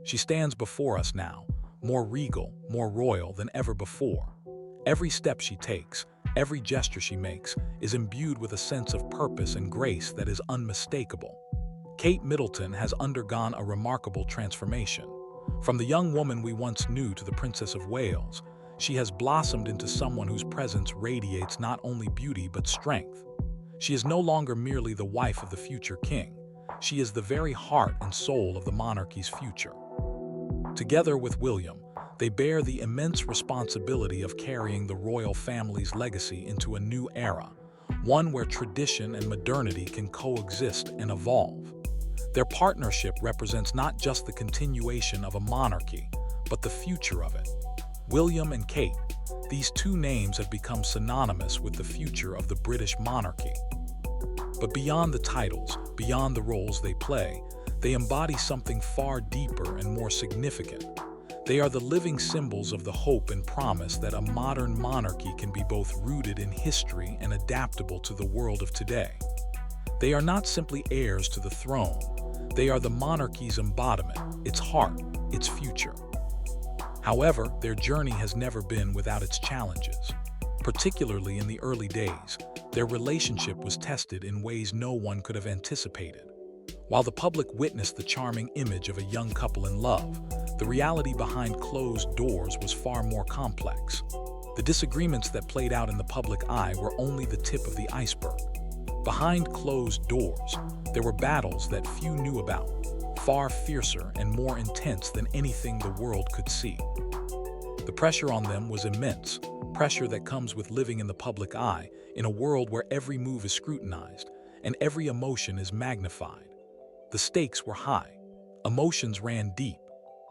She stands before us now, more regal, more royal than ever before. Every step she takes, every gesture she makes, is imbued with a sense of purpose and grace that is unmistakable. Kate Middleton has undergone a remarkable transformation. From the young woman we once knew to the Princess of Wales, she has blossomed into someone whose presence radiates not only beauty but strength. She is no longer merely the wife of the future king. She is the very heart and soul of the monarchy's future. Together with William, they bear the immense responsibility of carrying the royal family's legacy into a new era, one where tradition and modernity can coexist and evolve. Their partnership represents not just the continuation of a monarchy, but the future of it. William and Kate, these two names have become synonymous with the future of the British monarchy. But beyond the titles, beyond the roles they play, they embody something far deeper and more significant. They are the living symbols of the hope and promise that a modern monarchy can be both rooted in history and adaptable to the world of today. They are not simply heirs to the throne. They are the monarchy's embodiment, its heart, its future. However, their journey has never been without its challenges. Particularly in the early days, their relationship was tested in ways no one could have anticipated. While the public witnessed the charming image of a young couple in love, the reality behind closed doors was far more complex. The disagreements that played out in the public eye were only the tip of the iceberg. Behind closed doors, there were battles that few knew about, far fiercer and more intense than anything the world could see. The pressure on them was immense, pressure that comes with living in the public eye, in a world where every move is scrutinized and every emotion is magnified. The stakes were high, emotions ran deep,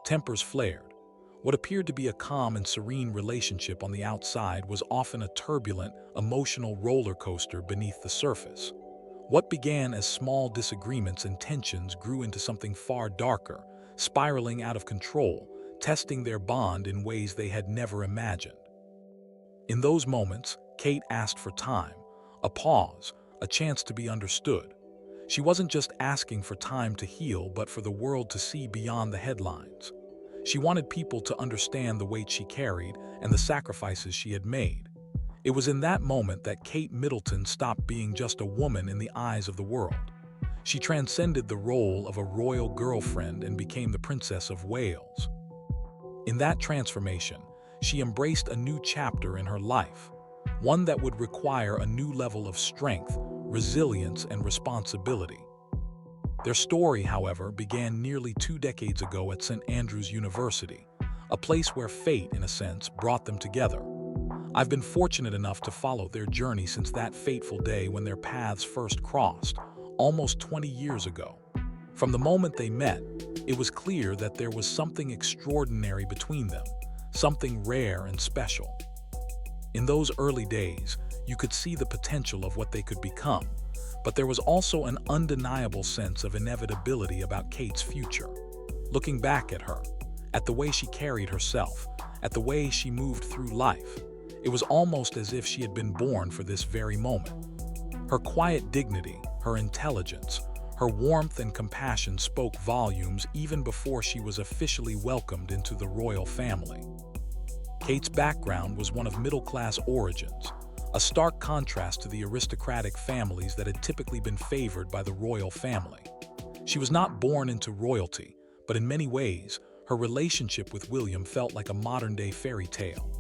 tempers flared. What appeared to be a calm and serene relationship on the outside was often a turbulent, emotional roller coaster beneath the surface. What began as small disagreements and tensions grew into something far darker, spiraling out of control, testing their bond in ways they had never imagined. In those moments, Kate asked for time, a pause, a chance to be understood. She wasn't just asking for time to heal, but for the world to see beyond the headlines. She wanted people to understand the weight she carried and the sacrifices she had made. It was in that moment that Kate Middleton stopped being just a woman in the eyes of the world. She transcended the role of a royal girlfriend and became the Princess of Wales. In that transformation, she embraced a new chapter in her life, one that would require a new level of strength, resilience, and responsibility. Their story, however, began nearly 2 decades ago at St. Andrews University, a place where fate, in a sense, brought them together. I've been fortunate enough to follow their journey since that fateful day when their paths first crossed, almost 20 years ago. From the moment they met, it was clear that there was something extraordinary between them, something rare and special. In those early days, you could see the potential of what they could become, but there was also an undeniable sense of inevitability about Kate's future. Looking back at her, at the way she carried herself, at the way she moved through life, it was almost as if she had been born for this very moment. Her quiet dignity, her intelligence, her warmth and compassion spoke volumes even before she was officially welcomed into the royal family. Kate's background was one of middle-class origins, a stark contrast to the aristocratic families that had typically been favored by the royal family. She was not born into royalty, but in many ways, her relationship with William felt like a modern-day fairy tale.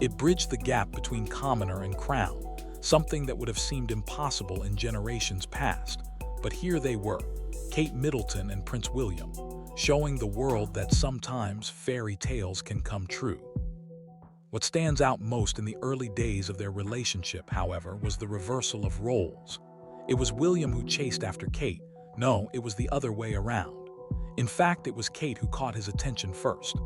It bridged the gap between commoner and crown, something that would have seemed impossible in generations past. But here they were, Kate Middleton and Prince William, showing the world that sometimes fairy tales can come true. What stands out most in the early days of their relationship, however, was the reversal of roles. It was William who chased after Kate. No, it was the other way around. In fact, it was Kate who caught his attention first.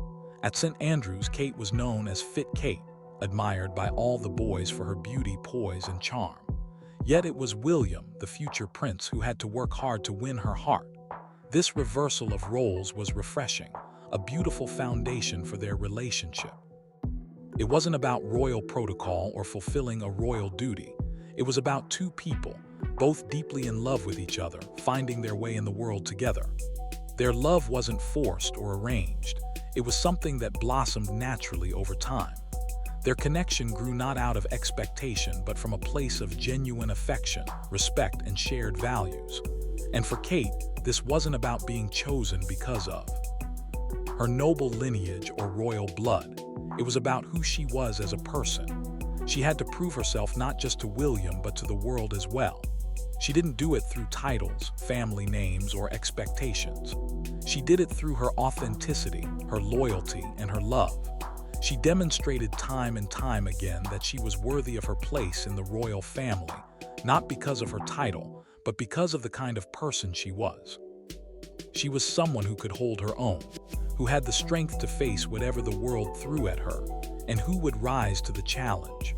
At St. Andrews, Kate was known as Fit Kate, admired by all the boys for her beauty, poise, and charm. Yet it was William, the future prince, who had to work hard to win her heart. This reversal of roles was refreshing, a beautiful foundation for their relationship. It wasn't about royal protocol or fulfilling a royal duty. It was about two people, both deeply in love with each other, finding their way in the world together. Their love wasn't forced or arranged. It was something that blossomed naturally over time. Their connection grew not out of expectation, but from a place of genuine affection, respect, and shared values. And for Kate, this wasn't about being chosen because of her noble lineage or royal blood. It was about who she was as a person. She had to prove herself not just to William, but to the world as well. She didn't do it through titles, family names, or expectations. She did it through her authenticity, her loyalty, and her love. She demonstrated time and time again that she was worthy of her place in the royal family, not because of her title, but because of the kind of person she was. She was someone who could hold her own, who had the strength to face whatever the world threw at her, and who would rise to the challenge.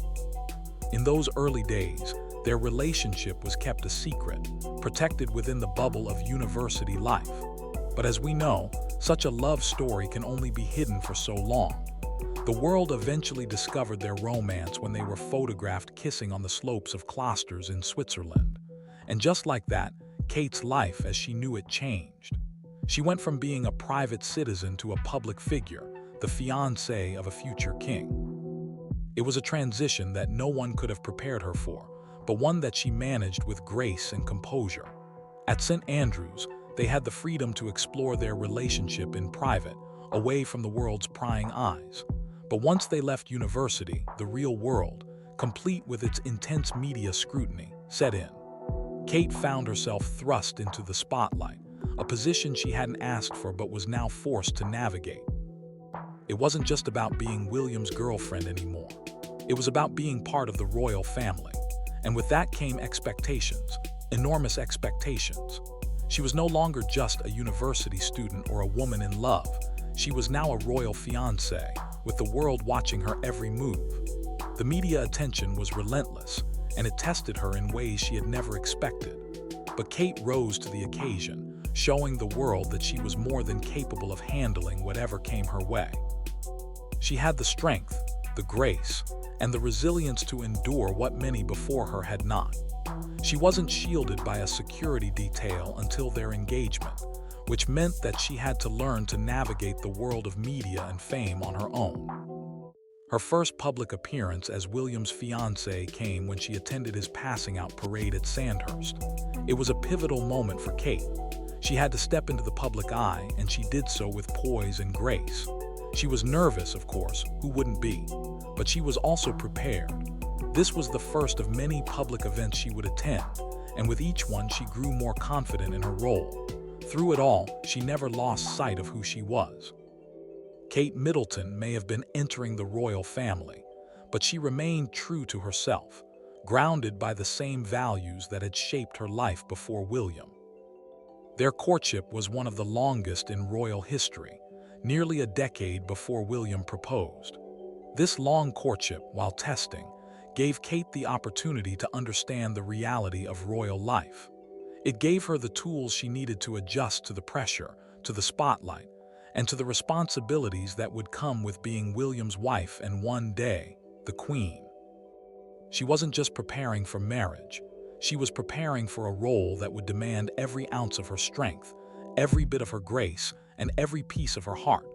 In those early days, their relationship was kept a secret, protected within the bubble of university life. But as we know, such a love story can only be hidden for so long. The world eventually discovered their romance when they were photographed kissing on the slopes of cloisters in Switzerland. And just like that, Kate's life as she knew it changed. She went from being a private citizen to a public figure, the fiancée of a future king. It was a transition that no one could have prepared her for, but one that she managed with grace and composure. At St. Andrews, they had the freedom to explore their relationship in private, away from the world's prying eyes. But once they left university, the real world, complete with its intense media scrutiny, set in. Kate found herself thrust into the spotlight, a position she hadn't asked for but was now forced to navigate. It wasn't just about being William's girlfriend anymore. It was about being part of the royal family. And with that came expectations, enormous expectations. She was no longer just a university student or a woman in love. She was now a royal fiancée, with the world watching her every move. The media attention was relentless, and it tested her in ways she had never expected. But Kate rose to the occasion, showing the world that she was more than capable of handling whatever came her way. She had the strength, the grace, and the resilience to endure what many before her had not. She wasn't shielded by a security detail until their engagement, which meant that she had to learn to navigate the world of media and fame on her own. Her first public appearance as William's fiancée came when she attended his passing out parade at Sandhurst. It was a pivotal moment for Kate. She had to step into the public eye, and she did so with poise and grace. She was nervous, of course, who wouldn't be? But she was also prepared. This was the first of many public events she would attend, and with each one she grew more confident in her role. Through it all, she never lost sight of who she was. Kate Middleton may have been entering the royal family, but she remained true to herself, grounded by the same values that had shaped her life before William. Their courtship was one of the longest in royal history, nearly a decade before William proposed. This long courtship, while testing, gave Kate the opportunity to understand the reality of royal life. It gave her the tools she needed to adjust to the pressure, to the spotlight, and to the responsibilities that would come with being William's wife and one day, the Queen. She wasn't just preparing for marriage. She was preparing for a role that would demand every ounce of her strength, every bit of her grace, and every piece of her heart.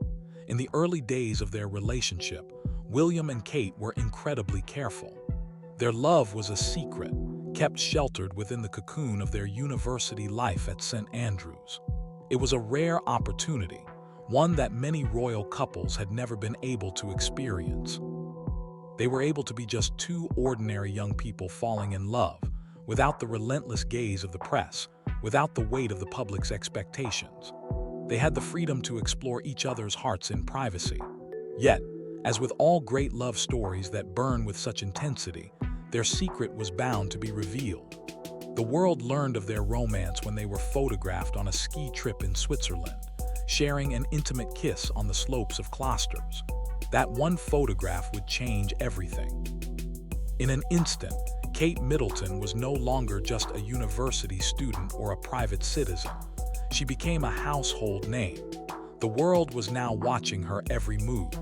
In the early days of their relationship, William and Kate were incredibly careful. Their love was a secret, kept sheltered within the cocoon of their university life at St. Andrews. It was a rare opportunity, one that many royal couples had never been able to experience. They were able to be just two ordinary young people falling in love, without the relentless gaze of the press, without the weight of the public's expectations. They had the freedom to explore each other's hearts in privacy. Yet, as with all great love stories that burn with such intensity, their secret was bound to be revealed. The world learned of their romance when they were photographed on a ski trip in Switzerland, sharing an intimate kiss on the slopes of cloisters. That one photograph would change everything. In an instant, Kate Middleton was no longer just a university student or a private citizen. She became a household name. The world was now watching her every move.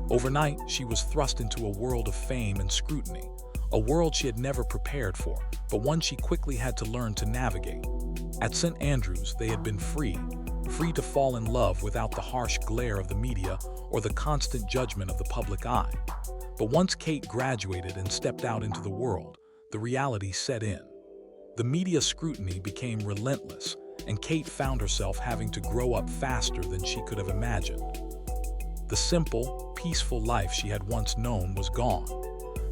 Overnight, she was thrust into a world of fame and scrutiny, a world she had never prepared for, but one she quickly had to learn to navigate. At St. Andrews, they had been free, free to fall in love without the harsh glare of the media or the constant judgment of the public eye. But once Kate graduated and stepped out into the world, the reality set in. The media scrutiny became relentless, and Kate found herself having to grow up faster than she could have imagined. The simple, peaceful life she had once known was gone.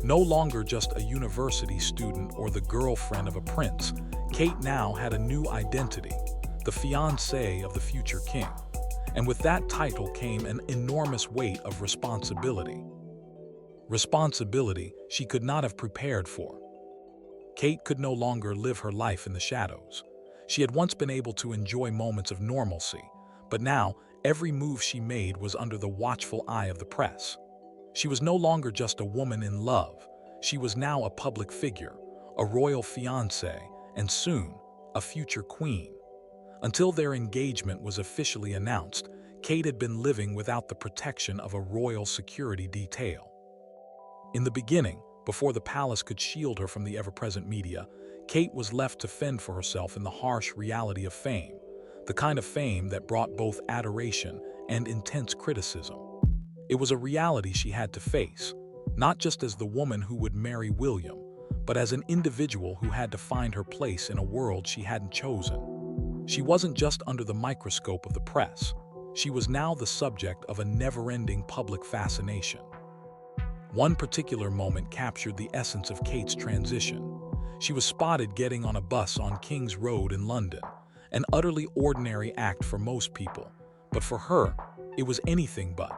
No longer just a university student or the girlfriend of a prince, Kate now had a new identity, the fiancée of the future king. And with that title came an enormous weight of responsibility. Responsibility she could not have prepared for. Kate could no longer live her life in the shadows. She had once been able to enjoy moments of normalcy, but now every move she made was under the watchful eye of the press. She was no longer just a woman in love. She was now a public figure, a royal fiancée, and soon, a future queen. Until their engagement was officially announced, Kate had been living without the protection of a royal security detail. In the beginning, before the palace could shield her from the ever-present media, Kate was left to fend for herself in the harsh reality of fame, the kind of fame that brought both adoration and intense criticism. It was a reality she had to face, not just as the woman who would marry William, but as an individual who had to find her place in a world she hadn't chosen. She wasn't just under the microscope of the press. She was now the subject of a never-ending public fascination. One particular moment captured the essence of Kate's transition. She was spotted getting on a bus on King's Road in London, an utterly ordinary act for most people, but for her, it was anything but.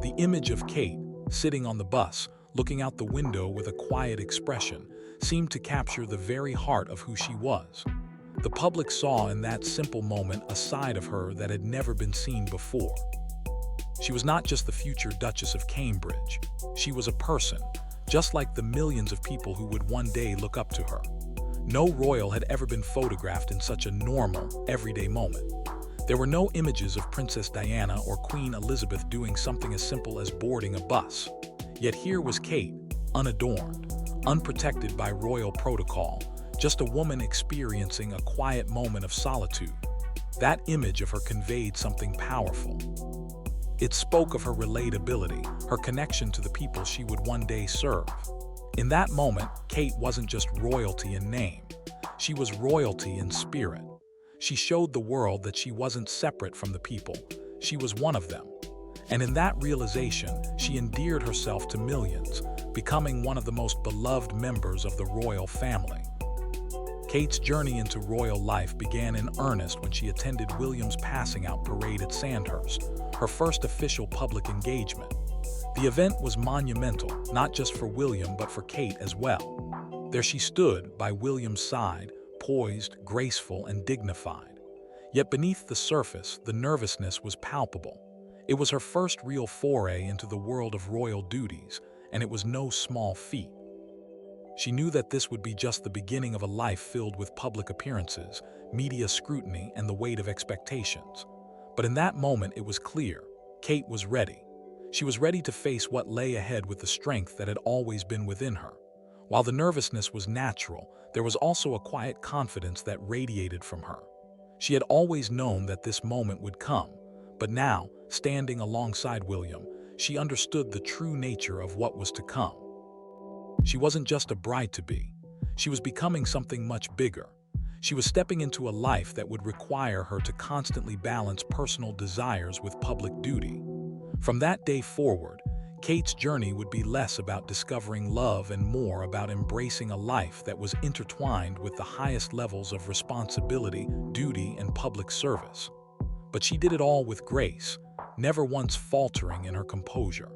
The image of Kate, sitting on the bus, looking out the window with a quiet expression, seemed to capture the very heart of who she was. The public saw in that simple moment a side of her that had never been seen before. She was not just the future Duchess of Cambridge. She was a person, just like the millions of people who would one day look up to her. No royal had ever been photographed in such a normal, everyday moment. There were no images of Princess Diana or Queen Elizabeth doing something as simple as boarding a bus. Yet here was Kate, unadorned, unprotected by royal protocol, just a woman experiencing a quiet moment of solitude. That image of her conveyed something powerful. It spoke of her relatability, her connection to the people she would one day serve. In that moment, Kate wasn't just royalty in name. She was royalty in spirit. She showed the world that she wasn't separate from the people. She was one of them. And in that realization, she endeared herself to millions, becoming one of the most beloved members of the royal family. Kate's journey into royal life began in earnest when she attended William's passing out parade at Sandhurst, her first official public engagement. The event was monumental, not just for William but for Kate as well. There she stood by William's side, poised, graceful, and dignified. Yet beneath the surface, the nervousness was palpable. It was her first real foray into the world of royal duties, and it was no small feat. She knew that this would be just the beginning of a life filled with public appearances, media scrutiny, and the weight of expectations. But in that moment, it was clear. Kate was ready. She was ready to face what lay ahead with the strength that had always been within her. While the nervousness was natural, there was also a quiet confidence that radiated from her. She had always known that this moment would come, but now, standing alongside William, she understood the true nature of what was to come. She wasn't just a bride-to-be. She was becoming something much bigger. She was stepping into a life that would require her to constantly balance personal desires with public duty. From that day forward, Kate's journey would be less about discovering love and more about embracing a life that was intertwined with the highest levels of responsibility, duty, and public service. But she did it all with grace, never once faltering in her composure.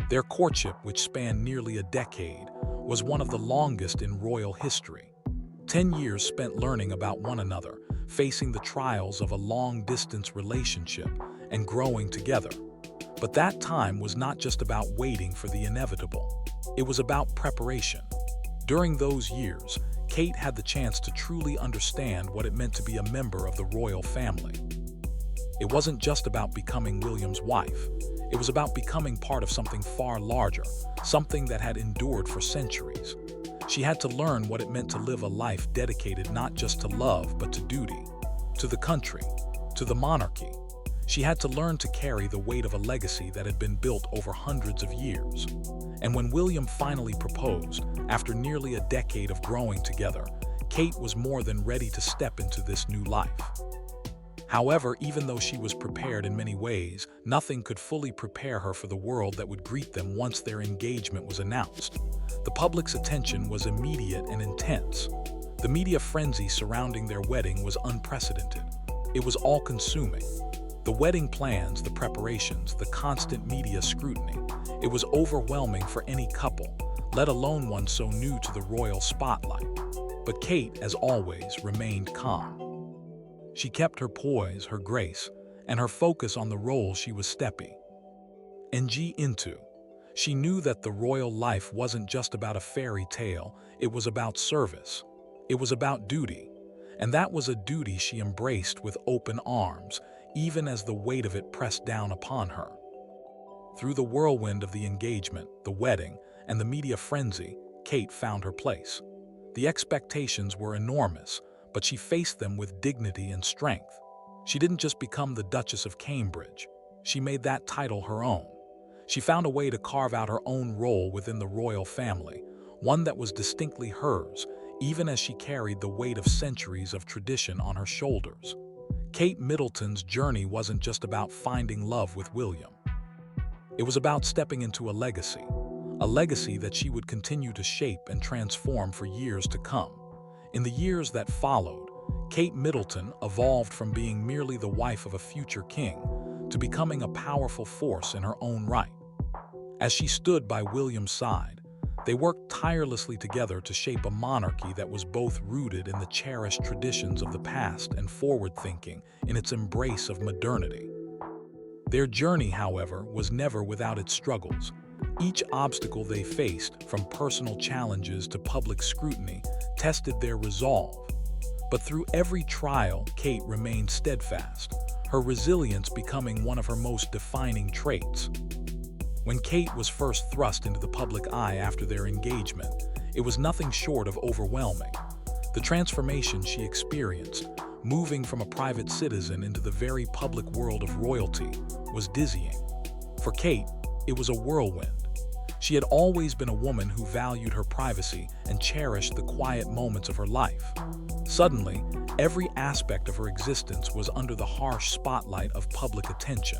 Their courtship, which spanned nearly a decade, was one of the longest in royal history. 10 years spent learning about one another, facing the trials of a long-distance relationship, and growing together. But that time was not just about waiting for the inevitable. It was about preparation. During those years, Kate had the chance to truly understand what it meant to be a member of the royal family. It wasn't just about becoming William's wife. It was about becoming part of something far larger, something that had endured for centuries. She had to learn what it meant to live a life dedicated not just to love but to duty, to the country, to the monarchy. She had to learn to carry the weight of a legacy that had been built over hundreds of years. And when William finally proposed, after nearly a decade of growing together, Kate was more than ready to step into this new life. However, even though she was prepared in many ways, nothing could fully prepare her for the world that would greet them once their engagement was announced. The public's attention was immediate and intense. The media frenzy surrounding their wedding was unprecedented. It was all-consuming. The wedding plans, the preparations, the constant media scrutiny. It was overwhelming for any couple, let alone one so new to the royal spotlight. But Kate, as always, remained calm. She kept her poise, her grace, and her focus on the role she was stepping into. She knew that the royal life wasn't just about a fairy tale, it was about service. It was about duty. And that was a duty she embraced with open arms, even as the weight of it pressed down upon her. Through the whirlwind of the engagement, the wedding, and the media frenzy, Kate found her place. The expectations were enormous, but she faced them with dignity and strength. She didn't just become the Duchess of Cambridge. She made that title her own. She found a way to carve out her own role within the royal family, one that was distinctly hers, even as she carried the weight of centuries of tradition on her shoulders. Kate Middleton's journey wasn't just about finding love with William. It was about stepping into a legacy that she would continue to shape and transform for years to come. In the years that followed, Kate Middleton evolved from being merely the wife of a future king to becoming a powerful force in her own right. As she stood by William's side, they worked tirelessly together to shape a monarchy that was both rooted in the cherished traditions of the past and forward-thinking in its embrace of modernity. Their journey, however, was never without its struggles. Each obstacle they faced, from personal challenges to public scrutiny, tested their resolve. But through every trial, Kate remained steadfast, her resilience becoming one of her most defining traits. When Kate was first thrust into the public eye after their engagement, it was nothing short of overwhelming. The transformation she experienced, moving from a private citizen into the very public world of royalty, was dizzying. For Kate, it was a whirlwind. She had always been a woman who valued her privacy and cherished the quiet moments of her life. Suddenly, every aspect of her existence was under the harsh spotlight of public attention.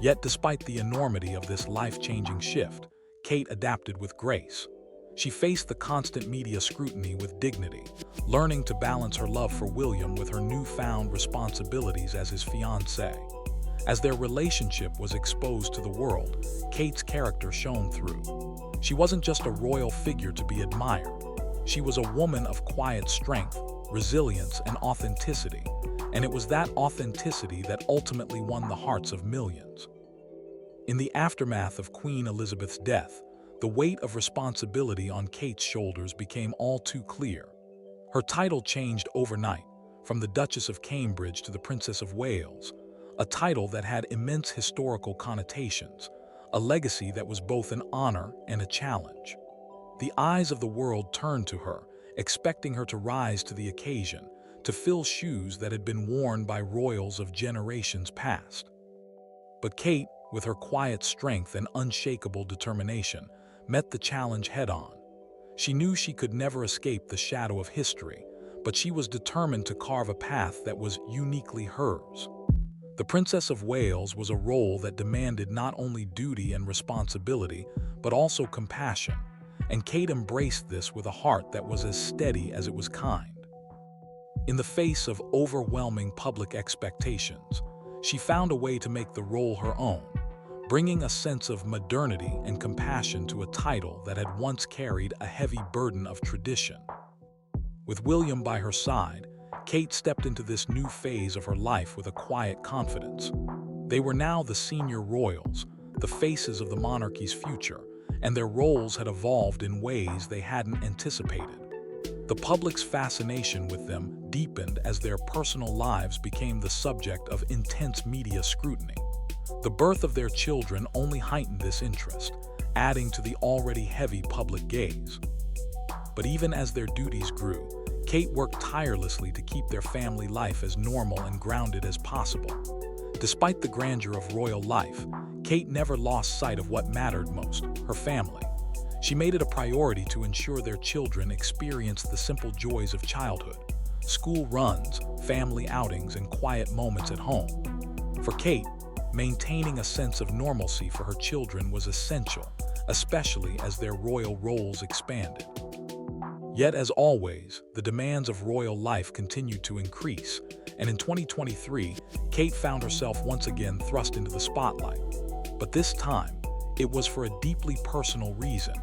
Yet, despite the enormity of this life-changing shift, Kate adapted with grace. She faced the constant media scrutiny with dignity, learning to balance her love for William with her newfound responsibilities as his fiancée. As their relationship was exposed to the world, Kate's character shone through. She wasn't just a royal figure to be admired. She was a woman of quiet strength, resilience, and authenticity, and it was that authenticity that ultimately won the hearts of millions. In the aftermath of Queen Elizabeth's death, the weight of responsibility on Kate's shoulders became all too clear. Her title changed overnight, from the Duchess of Cambridge to the Princess of Wales, a title that had immense historical connotations, a legacy that was both an honor and a challenge. The eyes of the world turned to her, expecting her to rise to the occasion, to fill shoes that had been worn by royals of generations past. But Kate, with her quiet strength and unshakable determination, met the challenge head-on. She knew she could never escape the shadow of history, but she was determined to carve a path that was uniquely hers. The Princess of Wales was a role that demanded not only duty and responsibility, but also compassion, and Kate embraced this with a heart that was as steady as it was kind. In the face of overwhelming public expectations, she found a way to make the role her own, bringing a sense of modernity and compassion to a title that had once carried a heavy burden of tradition. With William by her side, Kate stepped into this new phase of her life with a quiet confidence. They were now the senior royals, the faces of the monarchy's future, and their roles had evolved in ways they hadn't anticipated. The public's fascination with them deepened as their personal lives became the subject of intense media scrutiny. The birth of their children only heightened this interest, adding to the already heavy public gaze. But even as their duties grew, Kate worked tirelessly to keep their family life as normal and grounded as possible. Despite the grandeur of royal life, Kate never lost sight of what mattered most, her family. She made it a priority to ensure their children experienced the simple joys of childhood: school runs, family outings, and quiet moments at home. For Kate, maintaining a sense of normalcy for her children was essential, especially as their royal roles expanded. Yet, as always, the demands of royal life continued to increase, and in 2023, Kate found herself once again thrust into the spotlight. But this time, it was for a deeply personal reason.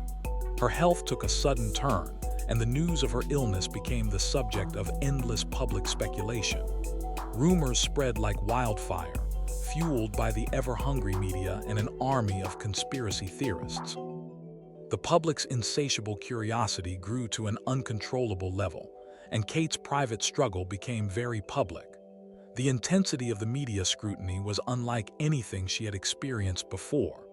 Her health took a sudden turn, and the news of her illness became the subject of endless public speculation. Rumors spread like wildfire, fueled by the ever-hungry media and an army of conspiracy theorists. The public's insatiable curiosity grew to an uncontrollable level, and Kate's private struggle became very public. The intensity of the media scrutiny was unlike anything she had experienced before.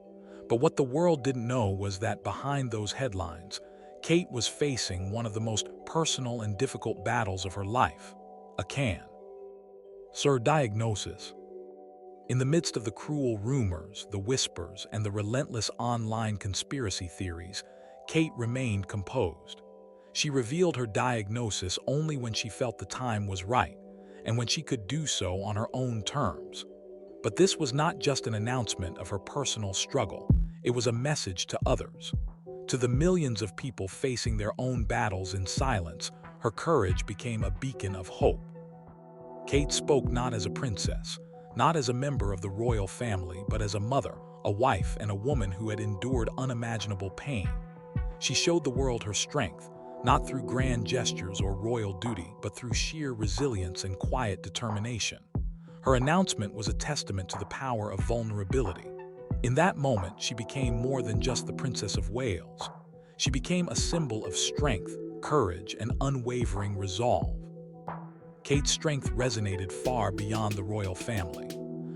But what the world didn't know was that behind those headlines, Kate was facing one of the most personal and difficult battles of her life: a cancer diagnosis. In the midst of the cruel rumors, the whispers, and the relentless online conspiracy theories, Kate remained composed. She revealed her diagnosis only when she felt the time was right, and when she could do so on her own terms. But this was not just an announcement of her personal struggle, it was a message to others. To the millions of people facing their own battles in silence, her courage became a beacon of hope. Kate spoke not as a princess, not as a member of the royal family, but as a mother, a wife, and a woman who had endured unimaginable pain. She showed the world her strength, not through grand gestures or royal duty, but through sheer resilience and quiet determination. Her announcement was a testament to the power of vulnerability. In that moment, she became more than just the Princess of Wales. She became a symbol of strength, courage, and unwavering resolve. Kate's strength resonated far beyond the royal family.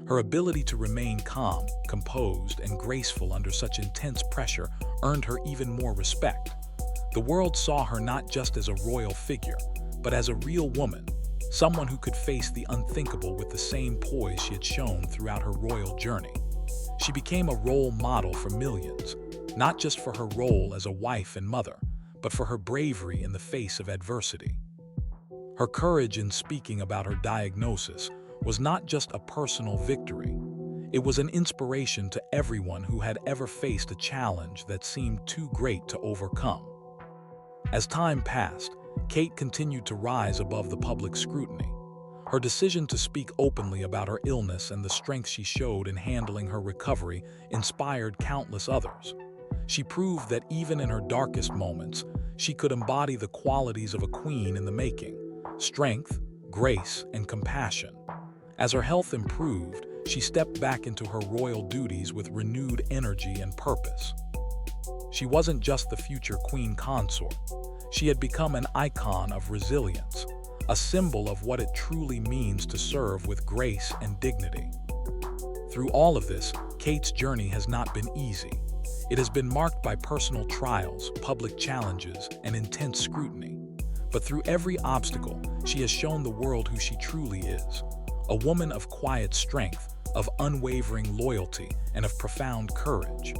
Her ability to remain calm, composed, and graceful under such intense pressure earned her even more respect. The world saw her not just as a royal figure, but as a real woman, someone who could face the unthinkable with the same poise she had shown throughout her royal journey. She became a role model for millions, not just for her role as a wife and mother, but for her bravery in the face of adversity. Her courage in speaking about her diagnosis was not just a personal victory. It was an inspiration to everyone who had ever faced a challenge that seemed too great to overcome. As time passed, Kate continued to rise above the public scrutiny. Her decision to speak openly about her illness and the strength she showed in handling her recovery inspired countless others. She proved that even in her darkest moments, she could embody the qualities of a queen in the making: strength, grace, and compassion. As her health improved, she stepped back into her royal duties with renewed energy and purpose. She wasn't just the future queen consort. She had become an icon of resilience, a symbol of what it truly means to serve with grace and dignity. Through all of this, Kate's journey has not been easy. It has been marked by personal trials, public challenges, and intense scrutiny. But through every obstacle, she has shown the world who she truly is: a woman of quiet strength, of unwavering loyalty, and of profound courage.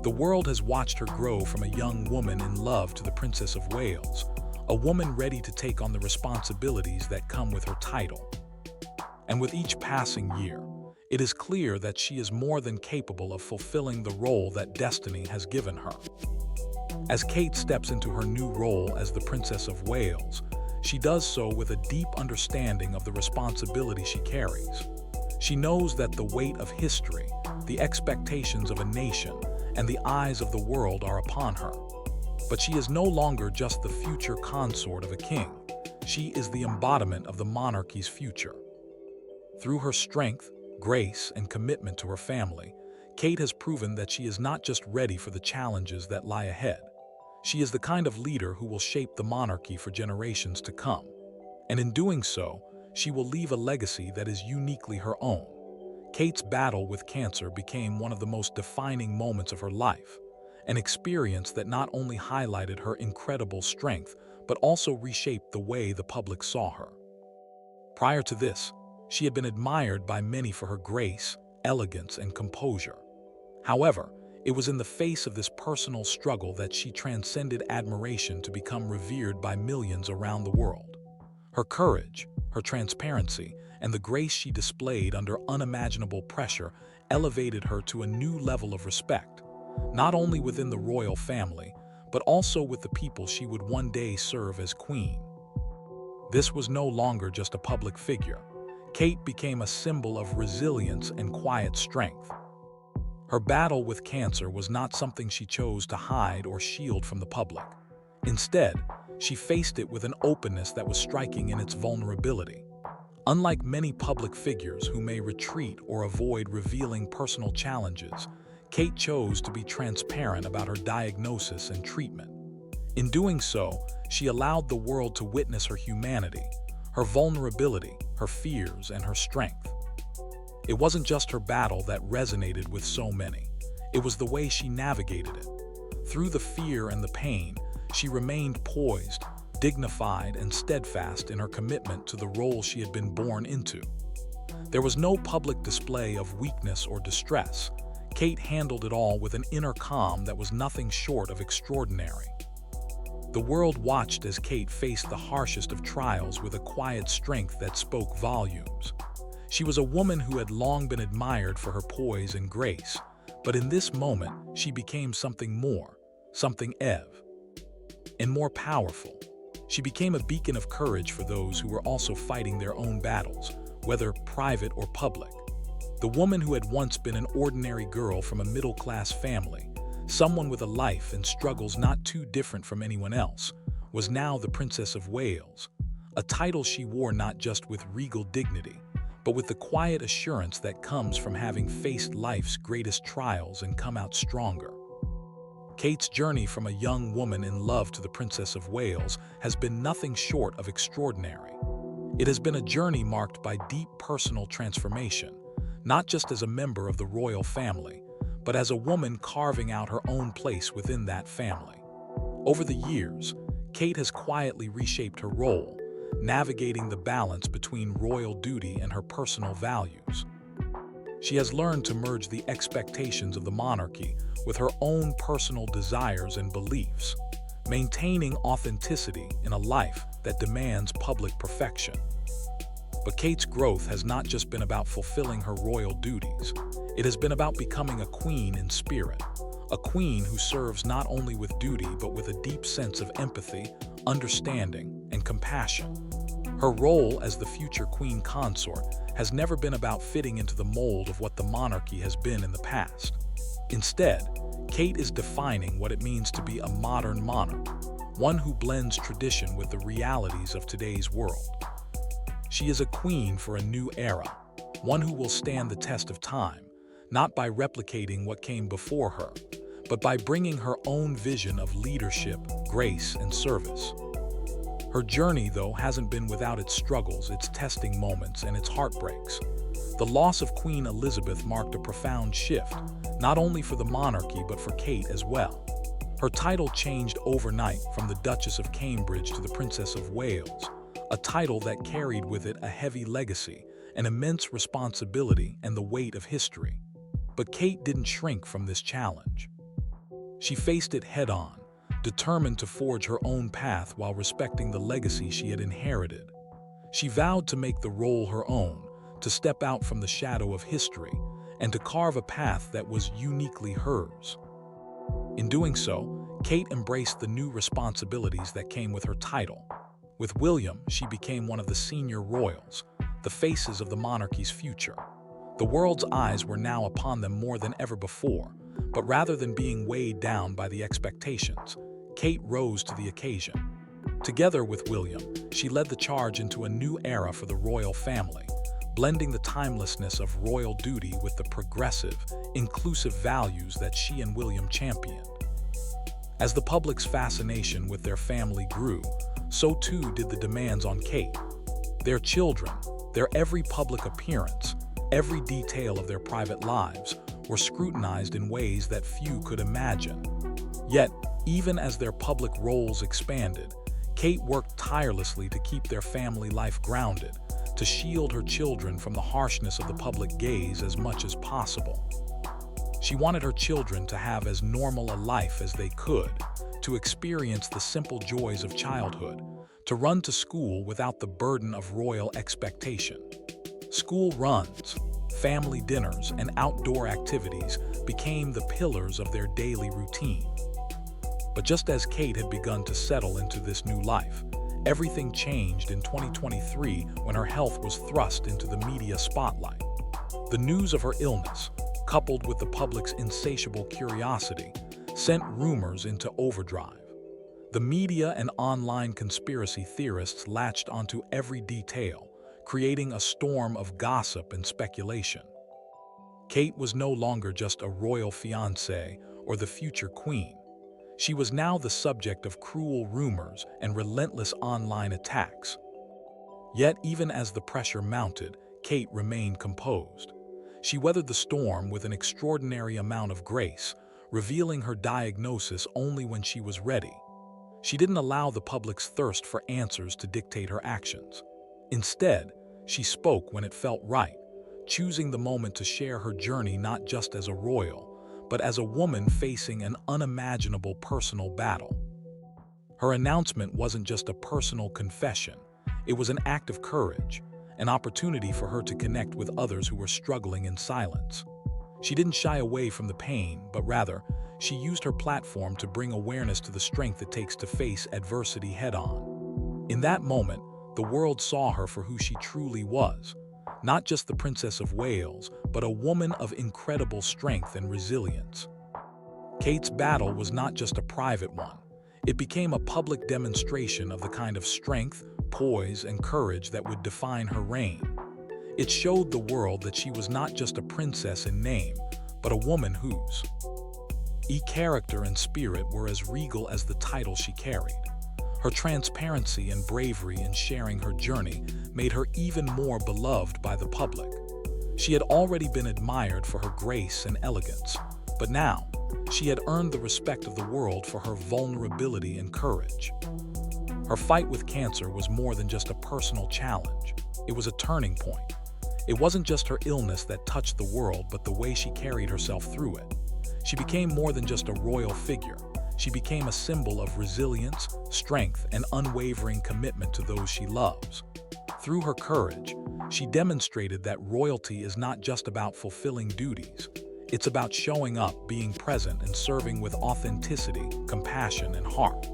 The world has watched her grow from a young woman in love to the Princess of Wales, a woman ready to take on the responsibilities that come with her title. And with each passing year, it is clear that she is more than capable of fulfilling the role that destiny has given her. As Kate steps into her new role as the Princess of Wales, she does so with a deep understanding of the responsibility she carries. She knows that the weight of history, the expectations of a nation, and the eyes of the world are upon her. But she is no longer just the future consort of a king. She is the embodiment of the monarchy's future. Through her strength, grace, and commitment to her family, Kate has proven that she is not just ready for the challenges that lie ahead. She is the kind of leader who will shape the monarchy for generations to come. And in doing so, she will leave a legacy that is uniquely her own. Kate's battle with cancer became one of the most defining moments of her life, an experience that not only highlighted her incredible strength, but also reshaped the way the public saw her. Prior to this, she had been admired by many for her grace, elegance, and composure. However, it was in the face of this personal struggle that she transcended admiration to become revered by millions around the world. Her courage, her transparency, and the grace she displayed under unimaginable pressure elevated her to a new level of respect, not only within the royal family, but also with the people she would one day serve as queen. This was no longer just a public figure. Kate became a symbol of resilience and quiet strength. Her battle with cancer was not something she chose to hide or shield from the public. Instead, she faced it with an openness that was striking in its vulnerability. Unlike many public figures who may retreat or avoid revealing personal challenges, Kate chose to be transparent about her diagnosis and treatment. In doing so, she allowed the world to witness her humanity, her vulnerability, her fears, and her strength. It wasn't just her battle that resonated with so many. It was the way she navigated it. Through the fear and the pain, she remained poised, dignified, and steadfast in her commitment to the role she had been born into. There was no public display of weakness or distress. Kate handled it all with an inner calm that was nothing short of extraordinary. The world watched as Kate faced the harshest of trials with a quiet strength that spoke volumes. She was a woman who had long been admired for her poise and grace, but in this moment, she became something more, something and more powerful. She became a beacon of courage for those who were also fighting their own battles, whether private or public. The woman who had once been an ordinary girl from a middle-class family, someone with a life and struggles not too different from anyone else, was now the Princess of Wales, a title she wore not just with regal dignity, but with the quiet assurance that comes from having faced life's greatest trials and come out stronger. Kate's journey from a young woman in love to the Princess of Wales has been nothing short of extraordinary. It has been a journey marked by deep personal transformation, not just as a member of the royal family, but as a woman carving out her own place within that family. Over the years, Kate has quietly reshaped her role, navigating the balance between royal duty and her personal values. She has learned to merge the expectations of the monarchy with her own personal desires and beliefs, maintaining authenticity in a life that demands public perfection. But Kate's growth has not just been about fulfilling her royal duties. It has been about becoming a queen in spirit, a queen who serves not only with duty but with a deep sense of empathy, understanding, and compassion. Her role as the future queen consort has never been about fitting into the mold of what the monarchy has been in the past. Instead, Kate is defining what it means to be a modern monarch, one who blends tradition with the realities of today's world. She is a queen for a new era, one who will stand the test of time, not by replicating what came before her, but by bringing her own vision of leadership, grace, and service. Her journey, though, hasn't been without its struggles, its testing moments, and its heartbreaks. The loss of Queen Elizabeth marked a profound shift, not only for the monarchy but for Kate as well. Her title changed overnight from the Duchess of Cambridge to the Princess of Wales, a title that carried with it a heavy legacy, an immense responsibility, and the weight of history. But Kate didn't shrink from this challenge. She faced it head-on, determined to forge her own path while respecting the legacy she had inherited. She vowed to make the role her own, to step out from the shadow of history, and to carve a path that was uniquely hers. In doing so, Kate embraced the new responsibilities that came with her title. With William, she became one of the senior royals, the faces of the monarchy's future. The world's eyes were now upon them more than ever before, but rather than being weighed down by the expectations, Kate rose to the occasion. Together with William, she led the charge into a new era for the royal family, blending the timelessness of royal duty with the progressive, inclusive values that she and William championed. As the public's fascination with their family grew, so too did the demands on Kate. Their children, their every public appearance, every detail of their private lives were scrutinized in ways that few could imagine. Yet, even as their public roles expanded, Kate worked tirelessly to keep their family life grounded, to shield her children from the harshness of the public gaze as much as possible. She wanted her children to have as normal a life as they could, to experience the simple joys of childhood, to run to school without the burden of royal expectation. School runs, family dinners, and outdoor activities became the pillars of their daily routine. But just as Kate had begun to settle into this new life, everything changed in 2023 when her health was thrust into the media spotlight. The news of her illness, coupled with the public's insatiable curiosity, sent rumors into overdrive. The media and online conspiracy theorists latched onto every detail, creating a storm of gossip and speculation. Kate was no longer just a royal fiancée or the future queen. She was now the subject of cruel rumors and relentless online attacks. Yet, even as the pressure mounted, Kate remained composed. She weathered the storm with an extraordinary amount of grace, revealing her diagnosis only when she was ready. She didn't allow the public's thirst for answers to dictate her actions. Instead, she spoke when it felt right, choosing the moment to share her journey not just as a royal, but as a woman facing an unimaginable personal battle. Her announcement wasn't just a personal confession, it was an act of courage, an opportunity for her to connect with others who were struggling in silence. She didn't shy away from the pain, but rather, she used her platform to bring awareness to the strength it takes to face adversity head-on. In that moment, the world saw her for who she truly was, not just the Princess of Wales, but a woman of incredible strength and resilience. Kate's battle was not just a private one. It became a public demonstration of the kind of strength, poise, and courage that would define her reign. It showed the world that she was not just a princess in name, but a woman whose character and spirit were as regal as the title she carried. Her transparency and bravery in sharing her journey made her even more beloved by the public. She had already been admired for her grace and elegance, but now, she had earned the respect of the world for her vulnerability and courage. Her fight with cancer was more than just a personal challenge. It was a turning point. It wasn't just her illness that touched the world, but the way she carried herself through it. She became more than just a royal figure. She became a symbol of resilience, strength, and unwavering commitment to those she loves. Through her courage, she demonstrated that royalty is not just about fulfilling duties. It's about showing up, being present, and serving with authenticity, compassion, and heart.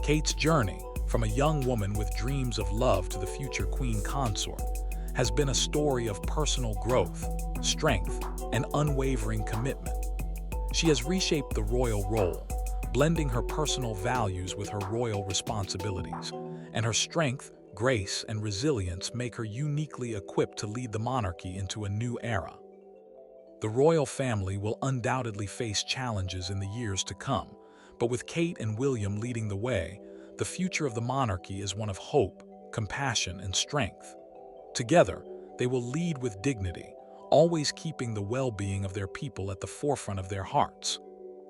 Kate's journey, from a young woman with dreams of love to the future queen consort, has been a story of personal growth, strength, and unwavering commitment. She has reshaped the royal role, blending her personal values with her royal responsibilities, and her strength, grace, and resilience make her uniquely equipped to lead the monarchy into a new era. The royal family will undoubtedly face challenges in the years to come, but with Kate and William leading the way, the future of the monarchy is one of hope, compassion, and strength. Together, they will lead with dignity, always keeping the well-being of their people at the forefront of their hearts.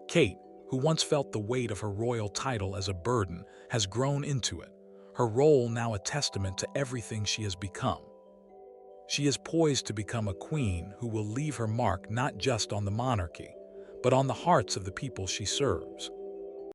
Kate, who once felt the weight of her royal title as a burden, has grown into it, her role now a testament to everything she has become. She is poised to become a queen who will leave her mark not just on the monarchy, but on the hearts of the people she serves.